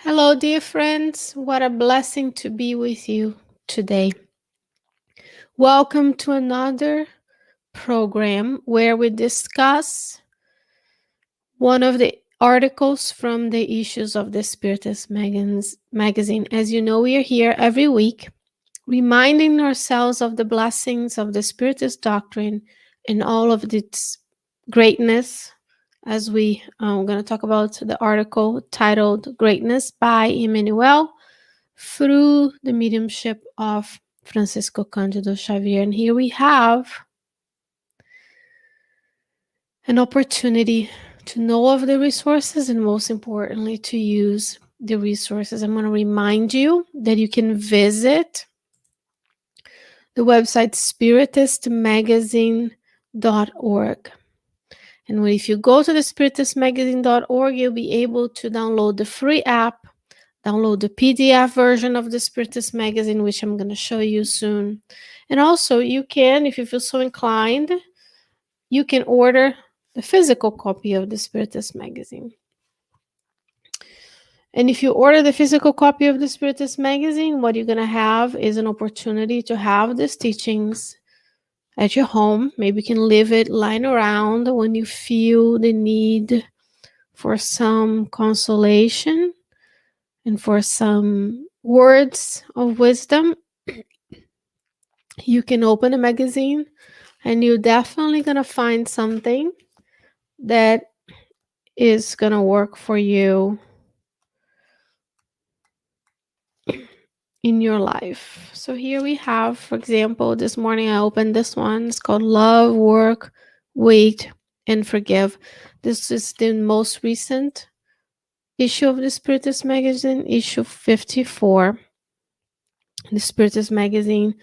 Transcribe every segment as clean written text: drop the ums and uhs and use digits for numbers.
Hello, dear friends. What a blessing to be with you today. Welcome to another program where we discuss one of the articles from the issues of the Spiritist magazine. As you know, we are here every week reminding ourselves of the blessings of the Spiritist doctrine and all of its greatness. As we are going to talk about the article titled Greatness by Emmanuel through the mediumship of Francisco Cândido Xavier. And here we have an opportunity to know of the resources and, most importantly, to use the resources. I'm going to remind you that you can visit the website spiritistmagazine.org. And if you go to the spiritistmagazine.org, you'll be able to download the free app, download the PDF version of the Spiritist magazine, which I'm going to show you soon. And also, you can, if you feel so inclined, you can order the physical copy of the Spiritist magazine. And if you order the physical copy of the Spiritist magazine, what you're going to have is an opportunity to have these teachings at your home. Maybe you can leave it lying around when you feel the need for some consolation and for some words of wisdom. You can open a magazine and you're definitely going to find something that is going to work for you in your life. So here we have, for example, this morning I opened this one. It's called Love, Work, Wait, and Forgive. This is the most recent issue of the Spiritist magazine, issue 54. The Spiritist magazine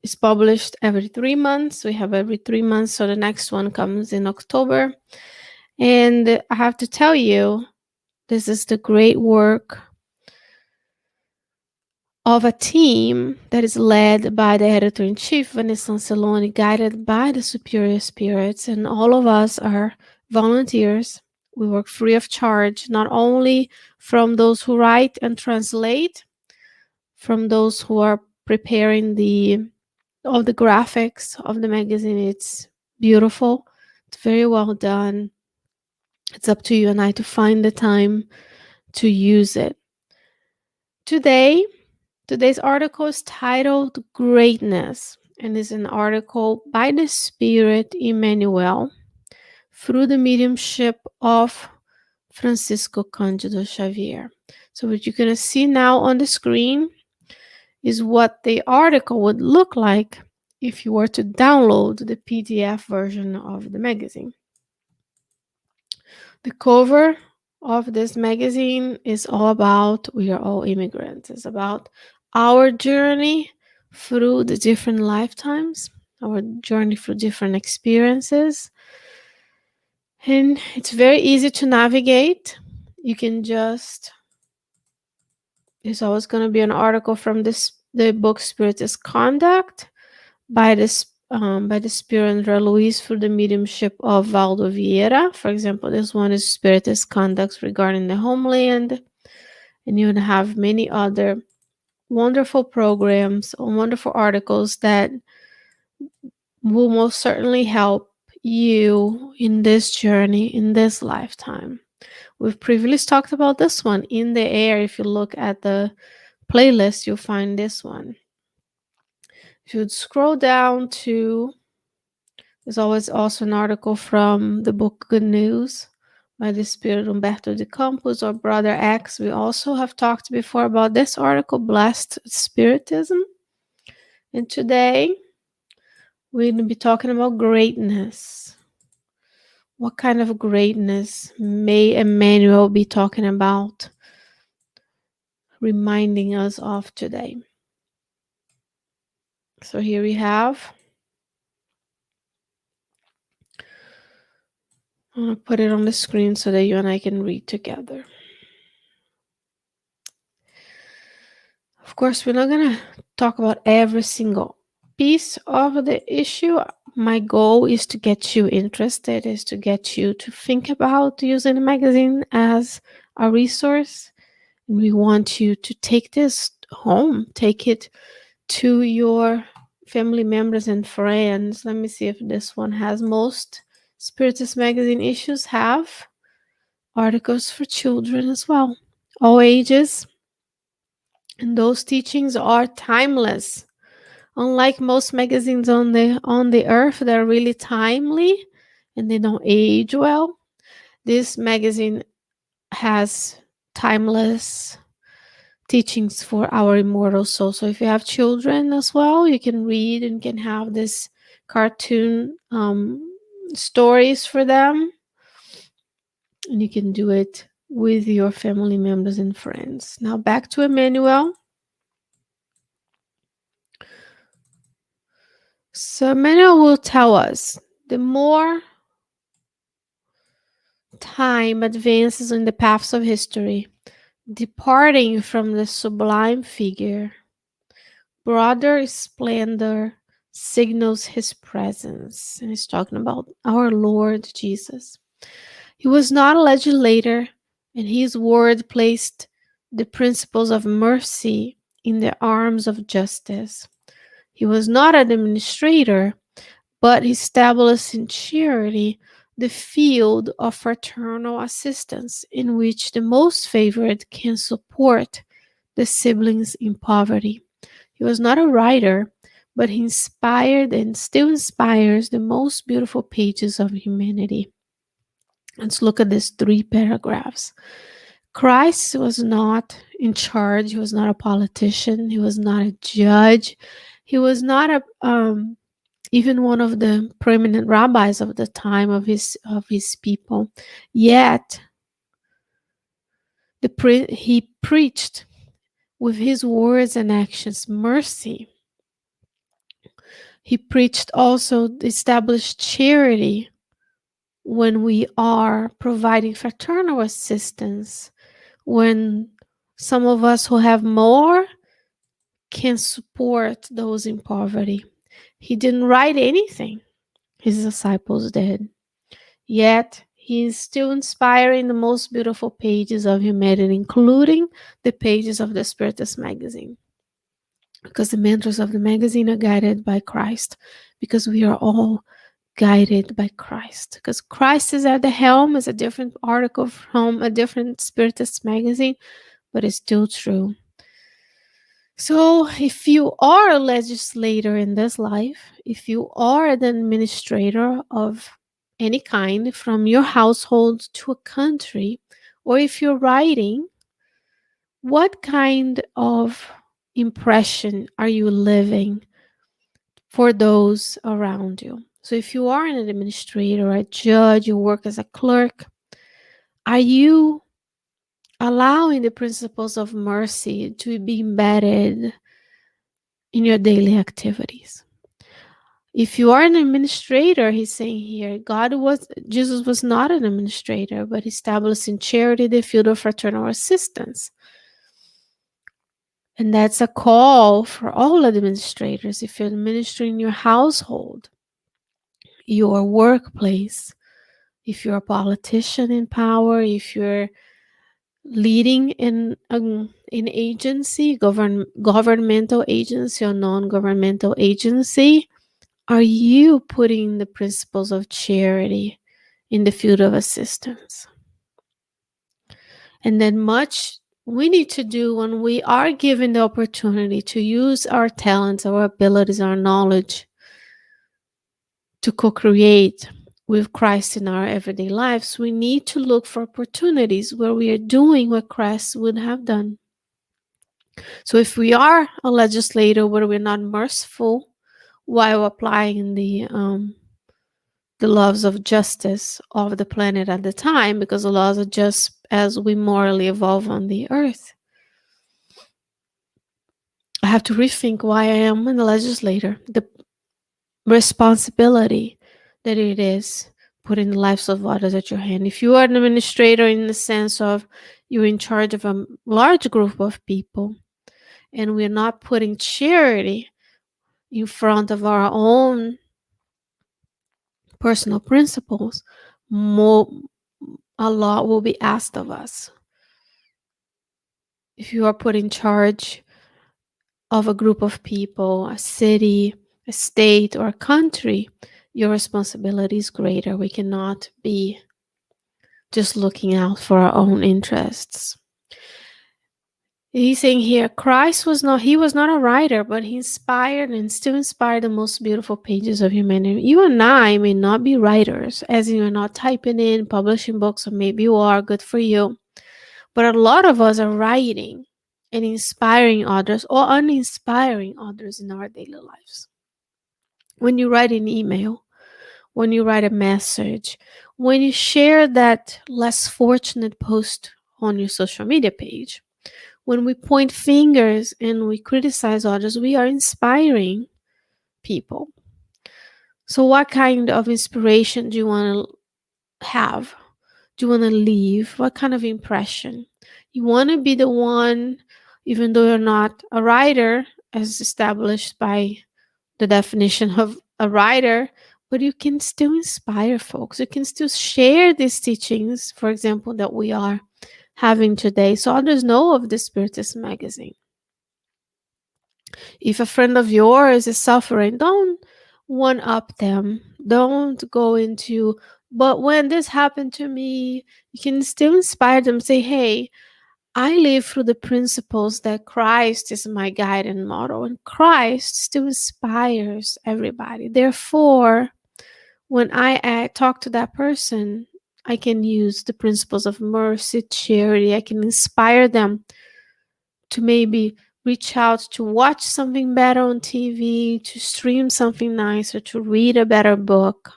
is published every 3 months. We have every 3 months, so the next one comes in October. And I have to tell you, this is the great work of a team that is led by the editor-in-chief, Vanessa Anceloni, guided by the superior spirits, and all of us are volunteers. We work free of charge, not only from those who write and translate, from those who are preparing all the graphics of the magazine. It's beautiful. It's very well done. It's up to you and I to find the time to use it. Today's article is titled Greatness, and is an article by the Spirit Emmanuel through the mediumship of Francisco Cândido Xavier. So what you're going to see now on the screen is what the article would look like if you were to download the PDF version of the magazine. The cover of this magazine is all about we are all immigrants. It's about our journey through the different lifetimes, our journey through different experiences. And it's very easy to navigate. You can just, there's always going to be an article from the book Spiritist Conduct by the Spirit André Luiz through the mediumship of Valdo Vieira. For example, this one is Spiritist Conducts regarding the homeland. And you have many other wonderful programs or wonderful articles that will most certainly help you in this journey, in this lifetime. We've previously talked about this one, In the Air. If you look at the playlist, you'll find this one. If you would scroll down to, there's always also an article from the book Good News by the Spirit Humberto de Campos or Brother X. We also have talked before about this article, Blessed Spiritism. And today, we're going to be talking about greatness. What kind of greatness may Emmanuel be talking about, reminding us of today? So here we have, I'm going to put it on the screen so that you and I can read together. Of course, we're not going to talk about every single piece of the issue. My goal is to get you interested, is to get you to think about using the magazine as a resource We want you to take this home, take it to your family members and friends. Let me see if this one has. Most Spiritist magazine issues have articles for children as well, all ages, and those teachings are timeless. Unlike most magazines on the earth that are really timely and they don't age well, this magazine has timeless teachings for our immortal soul. So if you have children as well, you can read and can have this cartoon stories for them, and you can do it with your family members and friends. Now back to Emmanuel. So Emmanuel will tell us the more time advances in the paths of history, departing from the sublime figure, broader splendor signals his presence. And he's talking about our Lord Jesus. He was not a legislator, and his word placed the principles of mercy in the arms of justice. He was not an administrator, but established in charity the field of fraternal assistance in which the most favored can support the siblings in poverty. He was not a writer, but he inspired and still inspires the most beautiful pages of humanity. Let's look at these 3 paragraphs. Christ was not in charge. He was not a politician. He was not a judge. He was not even one of the prominent rabbis of the time of his people. Yet he preached with his words and actions mercy. He preached also established charity when we are providing fraternal assistance, when some of us who have more can support those in poverty. He didn't write anything, his disciples did. Yet, he is still inspiring the most beautiful pages of humanity, including the pages of the Spiritist magazine. Because the mentors of the magazine are guided by Christ, because we are all guided by Christ. Because Christ is at the helm is a different article from a different Spiritist magazine, but it's still true. So if you are a legislator in this life, if you are an administrator of any kind, from your household to a country, or if you're writing, what kind of impression are you living for those around you? So if you are an administrator, a judge, you work as a clerk, are you allowing the principles of mercy to be embedded in your daily activities? If you are an administrator, he's saying here, Jesus was not an administrator, but established in charity the field of fraternal assistance. And that's a call for all administrators. If you're administering your household, your workplace, if you're a politician in power, if you're leading in an agency, governmental agency or non-governmental agency, are you putting the principles of charity in the field of assistance? And then much we need to do when we are given the opportunity to use our talents, our abilities, our knowledge to co-create with Christ in our everyday lives. We need to look for opportunities where we are doing what Christ would have done. So if we are a legislator where we're not merciful while applying the laws of justice of the planet at the time, because the laws are just as we morally evolve on the earth, I have to rethink why I am a legislator, the responsibility that it is putting the lives of others at your hand. If you are an administrator in the sense of you're in charge of a large group of people, and we're not putting charity in front of our own personal principles, a lot will be asked of us. if you are put in charge of a group of people, a city, a state, or a country, your responsibility is greater. We cannot be just looking out for our own interests. He's saying here, he was not a writer, but he inspired and still inspired the most beautiful pages of humanity. You and I may not be writers, as you are not typing in, publishing books, or maybe you are, good for you. But a lot of us are writing and inspiring others or uninspiring others in our daily lives. When you write an email, when you write a message, when you share that less fortunate post on your social media page, when we point fingers and we criticize others, we are inspiring people. So, what kind of inspiration do you want to have? Do you want to leave? What kind of impression? You want to be the one, even though you're not a writer, as established by the definition of a writer, but you can still inspire folks. You can still share these teachings, for example, that we are having today, so others know of the Spiritist magazine. If a friend of yours is suffering, don't one up them. Don't go into, but when this happened to me, you can still inspire them. Say, hey, I live through the principles that Christ is my guide and model, and Christ still inspires everybody. Therefore, when I talk to that person, I can use the principles of mercy, charity. I can inspire them to maybe reach out to watch something better on TV, to stream something nicer, to read a better book.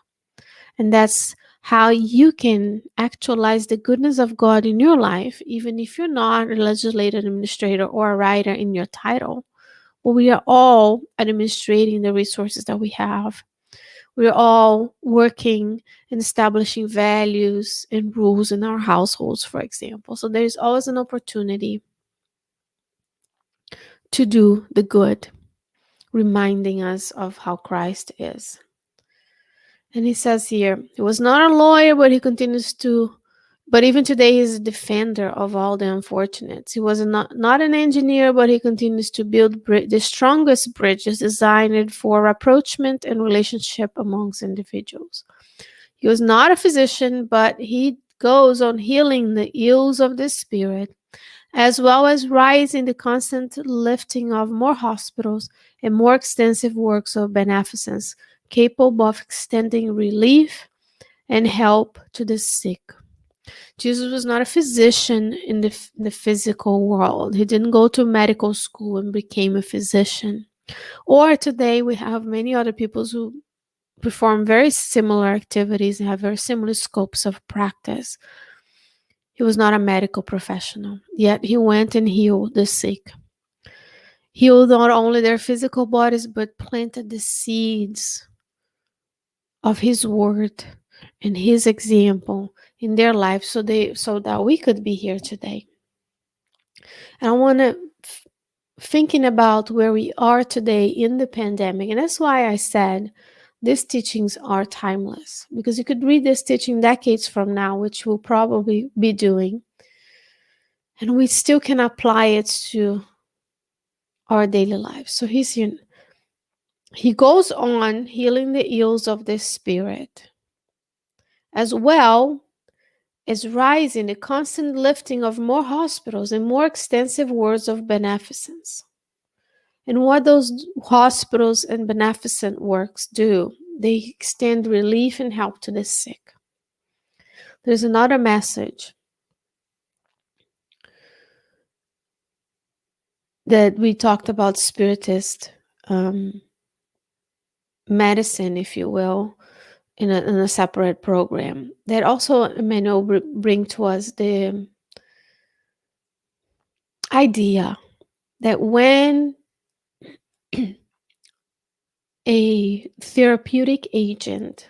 And that's how you can actualize the goodness of God in your life, even if you're not a legislative administrator or a writer in your title. Well, we are all administrating the resources that we have. We're all working and establishing values and rules in our households, for example. So there's always an opportunity to do the good, reminding us of how Christ is. And he says here, he was not a lawyer, but he continues to, but even today he's a defender of all the unfortunates. He was not an engineer, but he continues to build the strongest bridges designed for rapprochement and relationship amongst individuals. He was not a physician, but he goes on healing the ills of the spirit, as well as rising the constant lifting of more hospitals and more extensive works of beneficence, capable of extending relief and help to the sick. Jesus was not a physician in the physical world. He didn't go to medical school and became a physician. Or today we have many other people who perform very similar activities and have very similar scopes of practice. He was not a medical professional, yet he went and healed the sick. Healed not only their physical bodies, but planted the seeds of his word and his example in their lives so that we could be here today. And I want to thinking about where we are today in the pandemic, and that's why I said these teachings are timeless, because you could read this teaching decades from now, which we'll probably be doing, and we still can apply it to our daily lives. So he goes on healing the ills of the spirit, as well as rising the constant lifting of more hospitals and more extensive words of beneficence. And what those hospitals and beneficent works do, they extend relief and help to the sick. There's another message that we talked about, Spiritist medicine, if you will, in a separate program. That also Emmanuel bring to us the idea that when a therapeutic agent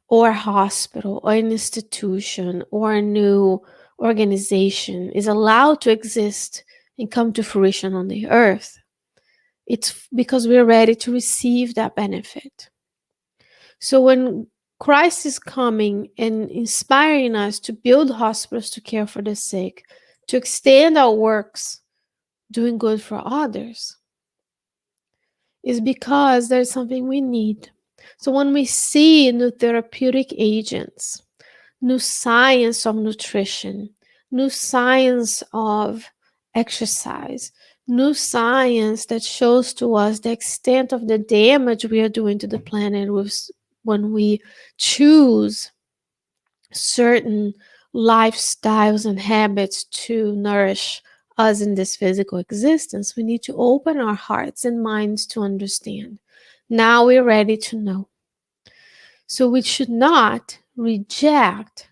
or a hospital or an institution or a new organization is allowed to exist and come to fruition on the earth, it's because we're ready to receive that benefit. So when Christ is coming and inspiring us to build hospitals to care for the sick, to extend our works, doing good for others, is because there's something we need. So when we see new therapeutic agents, new science of nutrition, new science of exercise, new science that shows to us the extent of the damage we are doing to the planet when we choose certain lifestyles and habits to nourish us in this physical existence, we need to open our hearts and minds to understand. Now we're ready to know. So we should not reject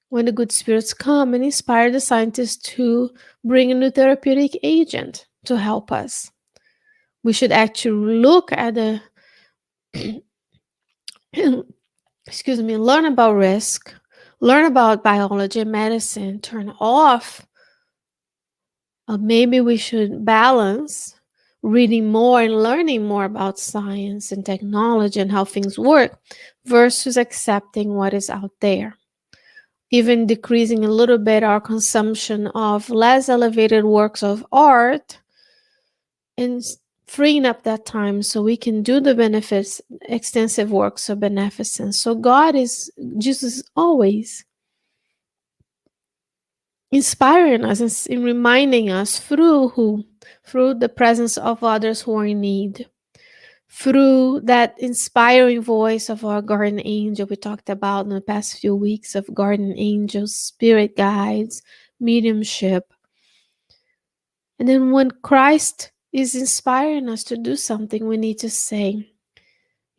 when the good spirits come and inspire the scientists to bring a new therapeutic agent to help us. We should actually look at the learn about risk, learn about biology and medicine, turn off. Maybe we should balance reading more and learning more about science and technology and how things work versus accepting what is out there. Even decreasing a little bit our consumption of less elevated works of art and freeing up that time so we can do the benefits, extensive works of beneficence. So Jesus is always inspiring us and reminding us through the presence of others who are in need, through that inspiring voice of our guardian angel we talked about in the past few weeks, of guardian angels, spirit guides, mediumship. And then when Christ is inspiring us to do something, we need to say,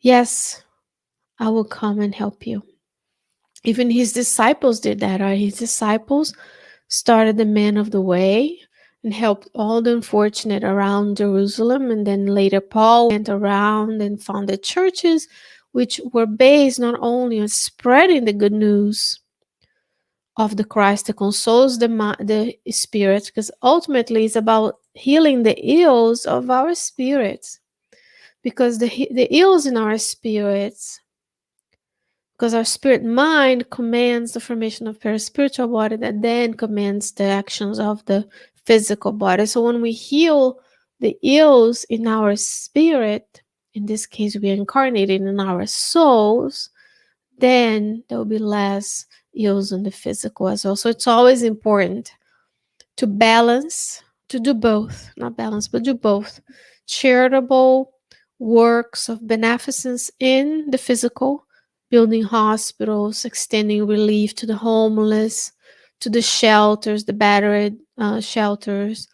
yes, I will come and help you. Even his disciples did that, right? His disciples started the Man of the Way and helped all the unfortunate around Jerusalem. And then later Paul went around and founded churches which were based not only on spreading the good news of the Christ that consoles the spirit, because ultimately it's about healing the ills of our spirits. Because the ills in our spirits, because our spirit mind commands the formation of paraspiritual body that then commands the actions of the physical body. So when we heal the ills in our spirit, in this case we are incarnated in our souls, then there will be less ills in the physical as well. So it's always important to balance, to do both, not balance, but do both. Charitable works of beneficence in the physical, building hospitals, extending relief to the homeless, to the shelters, the battered shelters,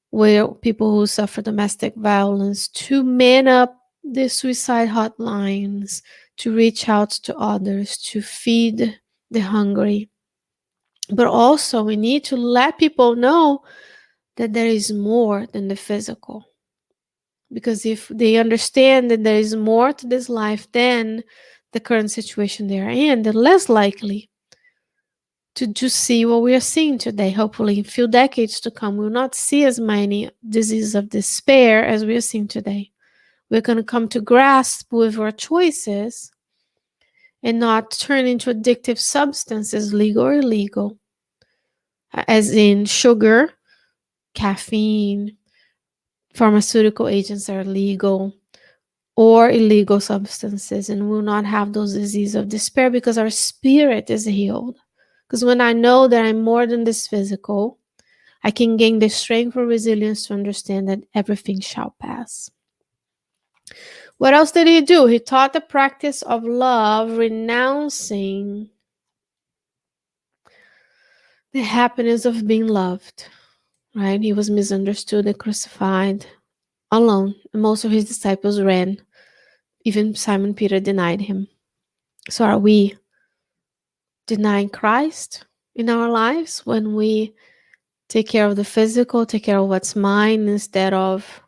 where people who suffer domestic violence, to man up the suicide hotlines, to reach out to others, to feed the hungry. But also we need to let people know that there is more than the physical. Because if they understand that there is more to this life than the current situation they are in, they're less likely to just see what we are seeing today. Hopefully in a few decades to come, we will not see as many diseases of despair as we are seeing today. We're going to come to grasp with our choices and not turn into addictive substances, legal or illegal, as in sugar, caffeine, pharmaceutical agents are legal, or illegal substances, and will not have those diseases of despair because our spirit is healed. Because when I know that I'm more than this physical, I can gain the strength or resilience to understand that everything shall pass. What else did he do? He taught the practice of love, renouncing the happiness of being loved, right? He was misunderstood and crucified alone, and most of his disciples ran. Even Simon Peter denied him. So are we denying Christ in our lives when we take care of the physical, take care of what's mine instead of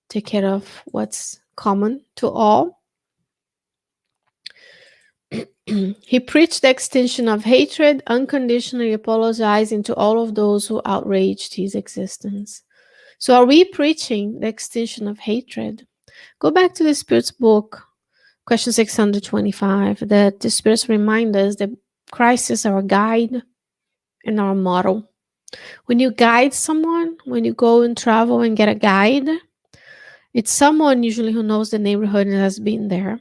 take care of what's common to all? He preached the extinction of hatred, unconditionally apologizing to all of those who outraged his existence. So are we preaching the extinction of hatred? Go back to the Spirit's book, question 625, that the Spirits remind us that Christ is our guide and our model. When you guide someone, when you go and travel and get a guide, it's someone usually who knows the neighborhood and has been there.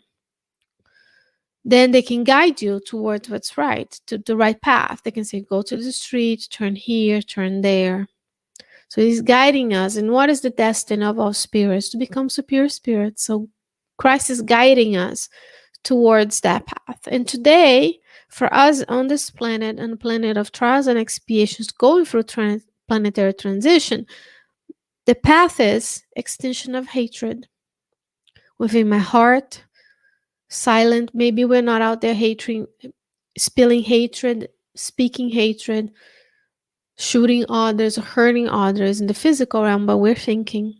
Then they can guide you towards what's right, to the right path. They can say, go to the street, turn here, turn there. So he's guiding us. And what is the destiny of our spirits? To become superior spirits. So Christ is guiding us towards that path. And today, for us on this planet, on the planet of trials and expiations, going through planetary transition, the path is extinction of hatred within my heart, silent. Maybe we're not out there hating, spilling hatred, speaking hatred, shooting others, hurting others in the physical realm, but we're thinking.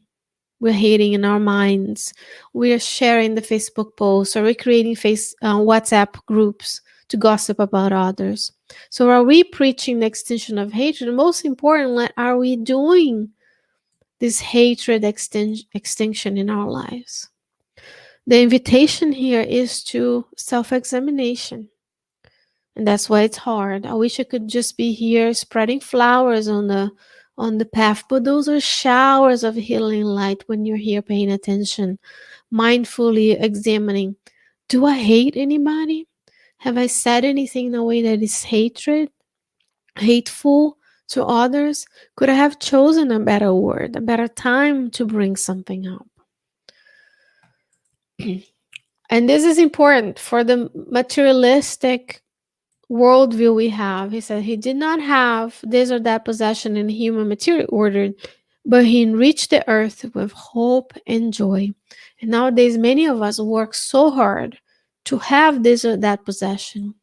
We're hating in our minds. We're sharing the Facebook posts, or we're creating WhatsApp groups to gossip about others. So are we preaching the extinction of hatred? Most importantly, are we doing this hatred extinction in our lives? The invitation here is to self-examination. And that's why it's hard. I wish I could just be here spreading flowers on the path, but those are showers of healing light when you're here paying attention, mindfully examining. Do I hate anybody? Have I said anything in a way that is hateful to others? Could I have chosen a better word, a better time to bring something up? And this is important for the materialistic worldview we have. He said he did not have this or that possession in human material order, but he enriched the earth with hope and joy. And nowadays, many of us work so hard to have this or that possession,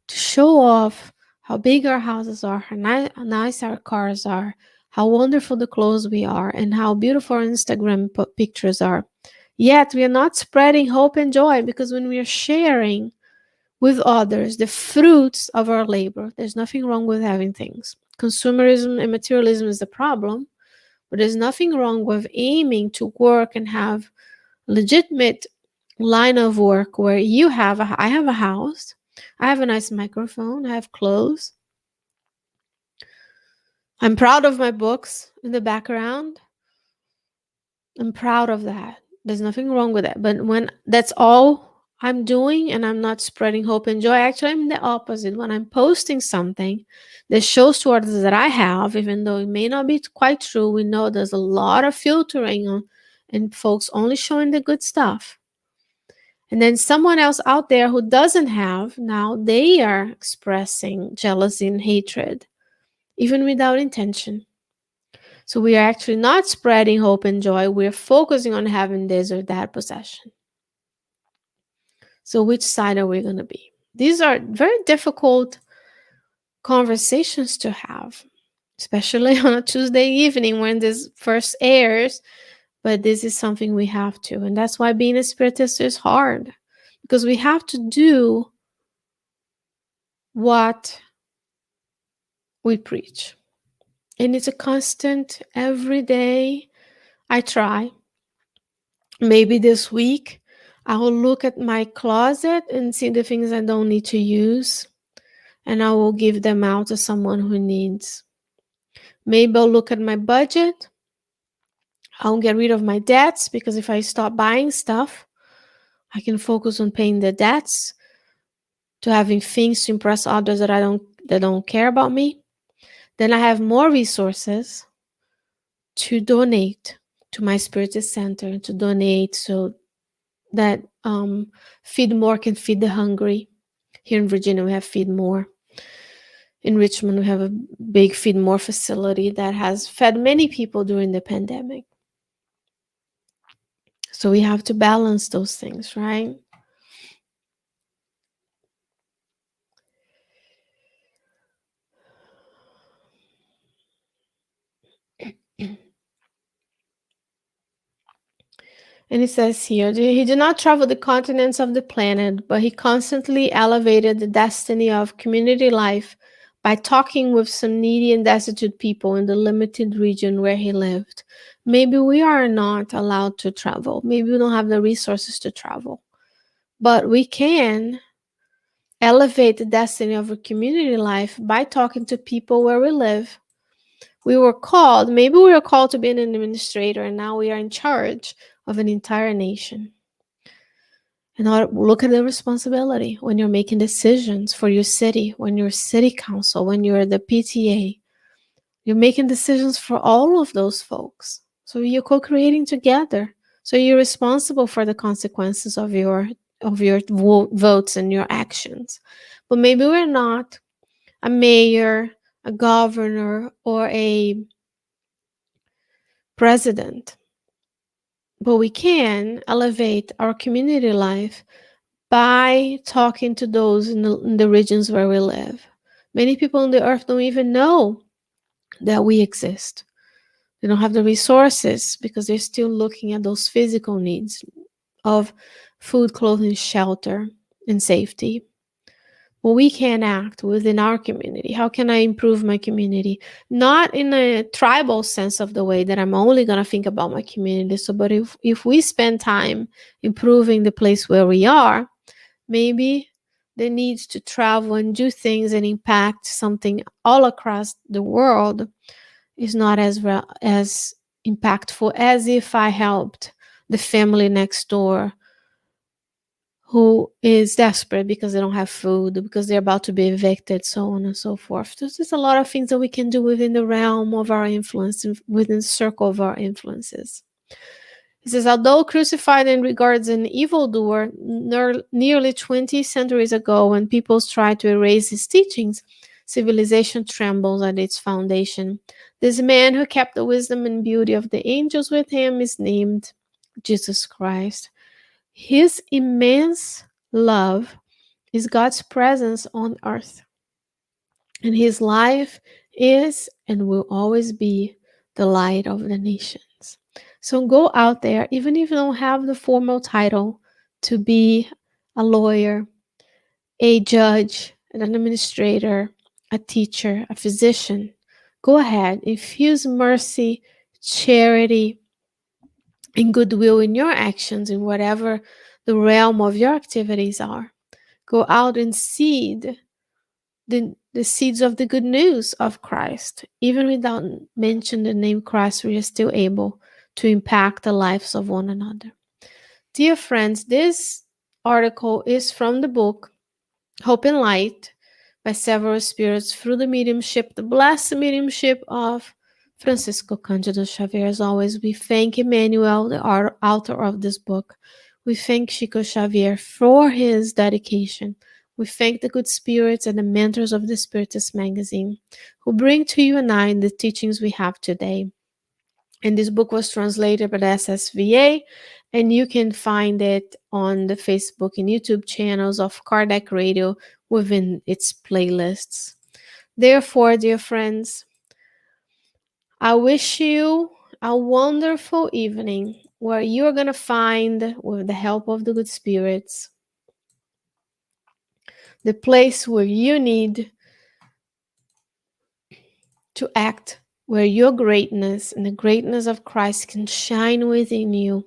to show off how big our houses are, how nice our cars are, how wonderful the clothes we are, and how beautiful our Instagram pictures are. Yet we are not spreading hope and joy, because when we are sharing with others the fruits of our labor, there's nothing wrong with having things. Consumerism and materialism is the problem, but there's nothing wrong with aiming to work and have legitimate line of work where I have a house, I have a nice microphone, I have clothes, I'm proud of my books in the background. I'm proud of that. There's nothing wrong with that. But when that's all I'm doing and I'm not spreading hope and joy, actually, I'm the opposite. When I'm posting something that shows to others that I have, even though it may not be quite true, we know there's a lot of filtering on, and folks only showing the good stuff. And then someone else out there who doesn't have, now they are expressing jealousy and hatred, even without intention. So we are actually not spreading hope and joy. We're focusing on having this or that possession. So which side are we going to be? These are very difficult conversations to have, especially on a Tuesday evening when this first airs. But this is something we have to. And that's why being a Spiritist is hard, because we have to do what we preach. And it's a constant, every day. I try. Maybe this week I will look at my closet and see the things I don't need to use, and I will give them out to someone who needs. Maybe I'll look at my budget. I'll get rid of my debts, because if I stop buying stuff, I can focus on paying the debts, to having things to impress others that don't care about me. Then I have more resources to donate to my Spiritist center, to donate so that Feed More can feed the hungry. Here in Virginia, we have Feed More. In Richmond, we have a big Feed More facility that has fed many people during the pandemic. So we have to balance those things, right? And it says here, he did not travel the continents of the planet, but he constantly elevated the destiny of community life by talking with some needy and destitute people in the limited region where he lived. Maybe we are not allowed to travel. Maybe we don't have the resources to travel. But we can elevate the destiny of a community life by talking to people where we live, maybe we were called to be an administrator, and now we are in charge of an entire nation. And now look at the responsibility when you're making decisions for your city, when you're city council, when you're the PTA. You're making decisions for all of those folks. So you're co-creating together. So you're responsible for the consequences of your votes and your actions. But maybe we're not a mayor, a governor, or a president. But we can elevate our community life by talking to those in the regions where we live. Many people on the earth don't even know that we exist. They don't have the resources because they're still looking at those physical needs of food, clothing, shelter, and safety. Well, we can act within our community. How can I improve my community? Not in a tribal sense of the way that I'm only going to think about my community. So, but if we spend time improving the place where we are, maybe the need to travel and do things and impact something all across the world is not as impactful as if I helped the family next door who is desperate because they don't have food, because they're about to be evicted, so on and so forth. There's just a lot of things that we can do within the realm of our influence, within the circle of our influences. He says, although crucified in regards an evildoer nearly 20 centuries ago, when peoples tried to erase his teachings, civilization trembles at its foundation. This man who kept the wisdom and beauty of the angels with him is named Jesus Christ. His immense love is God's presence on earth. And his life is and will always be the light of the nations. So go out there, even if you don't have the formal title to be a lawyer, a judge, an administrator, a teacher, a physician. Go ahead, infuse mercy, charity, and goodwill in your actions in whatever the realm of your activities are. Go out and seed the seeds of the good news of Christ. Even without mentioning the name Christ, we are still able to impact the lives of one another. Dear friends, this article is from the book Hope and Light by several spirits through the blessed mediumship of Francisco Cândido Xavier. As always, we thank Emmanuel, the author of this book. We thank Chico Xavier for his dedication. We thank the good spirits and the mentors of the Spiritist magazine who bring to you and I the teachings we have today. And this book was translated by the SSVA, and you can find it on the Facebook and YouTube channels of Kardec Radio within its playlists. Therefore, dear friends, I wish you a wonderful evening where you're going to find, with the help of the good spirits, the place where you need to act, where your greatness and the greatness of Christ can shine within you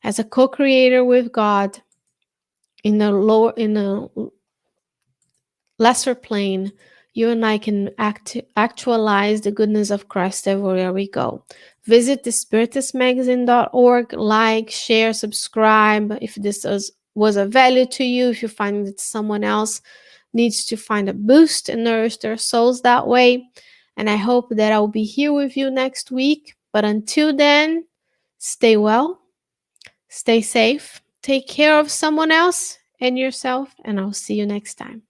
as a co-creator with God in a lesser plane. You and I can actualize the goodness of Christ everywhere we go. Visit thespiritismagazine.org, like, share, subscribe. If this was a value to you, if you find that someone else needs to find a boost and nourish their souls that way. And I hope that I'll be here with you next week. But until then, stay well, stay safe, take care of someone else and yourself, and I'll see you next time.